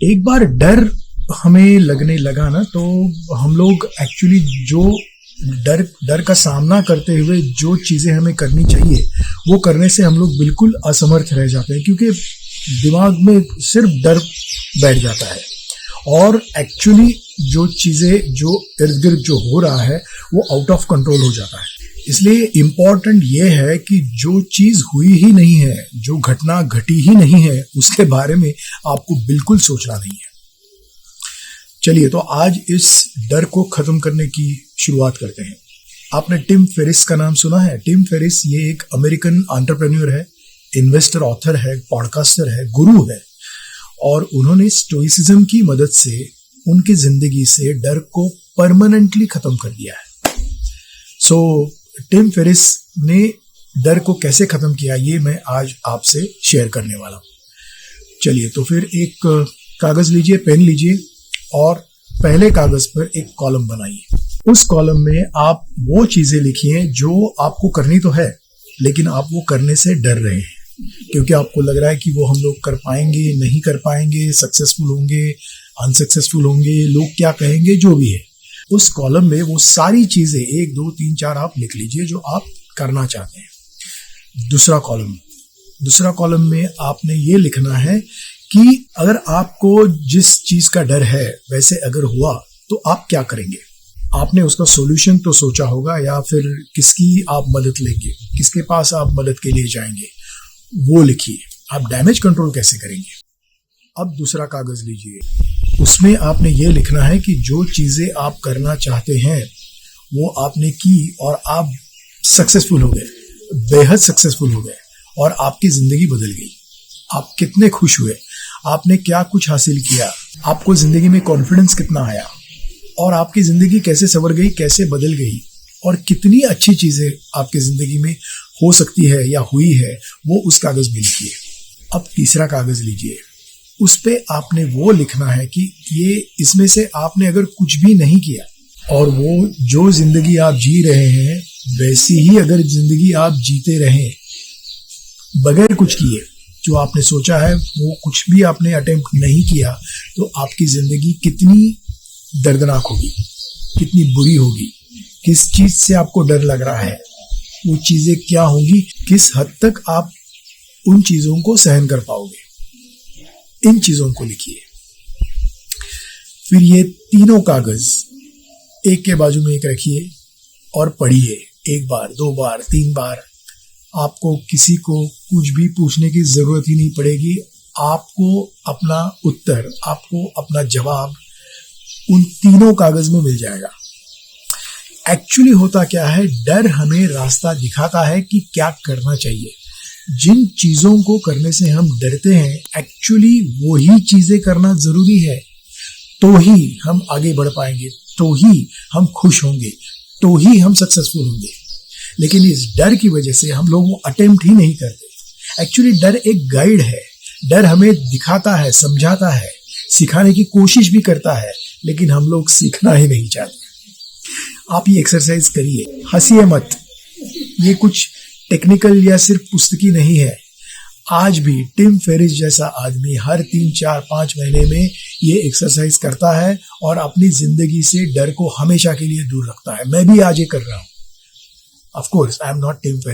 एक बार डर हमें लगने लगा ना, तो हम लोग एक्चुअली जो डर डर का सामना करते हुए जो चीज़ें हमें करनी चाहिए वो करने से हम लोग बिल्कुल असमर्थ रह जाते हैं, क्योंकि दिमाग में सिर्फ डर बैठ जाता है और एक्चुअली जो चीज़ें जो इर्द गिर्द जो हो रहा है वो आउट ऑफ कंट्रोल हो जाता है। इसलिए इम्पॉर्टेंट ये है कि जो चीज़ हुई ही नहीं है, जो घटना घटी ही नहीं है, उसके बारे में आपको बिल्कुल सोचना नहीं है। चलिए, तो आज इस डर को खत्म करने की शुरुआत करते हैं। आपने टिम फेरिस का नाम सुना है? टिम फेरिस ये एक अमेरिकन एंटरप्रेन्योर है, इन्वेस्टर, ऑथर है, पॉडकास्टर है, गुरु है, और उन्होंने स्टोइसिज्म की मदद से उनकी जिंदगी से डर को परमानेंटली खत्म कर दिया है। सो टिम फेरिस ने डर को कैसे खत्म किया, ये मैं आज आपसे शेयर करने वाला हूँ। चलिए, तो फिर एक कागज लीजिए, पेन लीजिए और पहले कागज पर एक कॉलम बनाइए। उस कॉलम में आप वो चीजें लिखिए जो आपको करनी तो है, लेकिन आप वो करने से डर रहे हैं, क्योंकि आपको लग रहा है कि वो हम लोग कर पाएंगे, नहीं कर पाएंगे, सक्सेसफुल होंगे, अनसक्सेसफुल होंगे, लोग क्या कहेंगे, जो भी है। उस कॉलम में वो सारी चीजें 1 2 3 4 आप लिख लीजिए जो आप करना चाहते हैं। दूसरा कॉलम में आपने ये लिखना है कि अगर आपको जिस चीज का डर है वैसे अगर हुआ तो आप क्या करेंगे। आपने उसका सॉल्यूशन तो सोचा होगा, या फिर किसकी आप मदद लेंगे, किसके पास आप मदद के लिए जाएंगे, वो लिखिए। आप डैमेज कंट्रोल कैसे करेंगे। अब दूसरा कागज लीजिए, उसमें आपने ये लिखना है कि जो चीजें आप करना चाहते हैं वो आपने की और आप सक्सेसफुल हो गए, बेहद सक्सेसफुल हो गए और आपकी जिंदगी बदल गई। आप कितने खुश हुए, आपने क्या कुछ हासिल किया, आपको जिंदगी में कॉन्फिडेंस कितना आया और आपकी जिंदगी कैसे संवर गई, कैसे बदल गई, और कितनी अच्छी चीजें आपकी जिंदगी में हो सकती है या हुई है, वो उस कागज में लिखिए। अब तीसरा कागज लीजिए, उस पे आपने वो लिखना है कि ये इसमें से आपने अगर कुछ भी नहीं किया और वो जो जिंदगी आप जी रहे हैं वैसी ही अगर जिंदगी आप जीते रहें बगैर कुछ किए, जो आपने सोचा है वो कुछ भी आपने अटेम्प्ट नहीं किया, तो आपकी जिंदगी कितनी दर्दनाक होगी, कितनी बुरी होगी, किस चीज से आपको डर लग रहा है, वो चीजें क्या होंगी, किस हद तक आप उन चीजों को सहन कर पाओगे। इन चीजों को लिखिए। फिर ये तीनों कागज एक के बाजू में एक रखिए और पढ़िए 1 बार, 2 बार, 3 बार। आपको किसी को कुछ भी पूछने की जरूरत ही नहीं पड़ेगी। आपको अपना उत्तर, आपको अपना जवाब उन तीनों कागज में मिल जाएगा। एक्चुअली होता क्या है, डर हमें रास्ता दिखाता है कि क्या करना चाहिए। जिन चीजों को करने से हम डरते हैं, एक्चुअली वही चीजें करना जरूरी है, तो ही हम आगे बढ़ पाएंगे, तो ही हम खुश होंगे, तो ही हम सक्सेसफुल होंगे। लेकिन इस डर की वजह से हम लोग वो अटेम्प्ट ही नहीं करते। एक्चुअली डर एक गाइड है, डर हमें दिखाता है, समझाता है, सिखाने की कोशिश भी करता है, लेकिन हम लोग सीखना ही नहीं चाहते। आप ये एक्सरसाइज करिए, हंसिए मत। ये कुछ टेक्निकल या सिर्फ पुस्तकी नहीं है। आज भी टिम फेरिस जैसा आदमी हर 3 4 5 महीने में ये एक्सरसाइज करता है और अपनी जिंदगी से डर को हमेशा के लिए दूर रखता है। मैं भी आज ये कर रहा हूँ। Of course I am not Tim Ferris.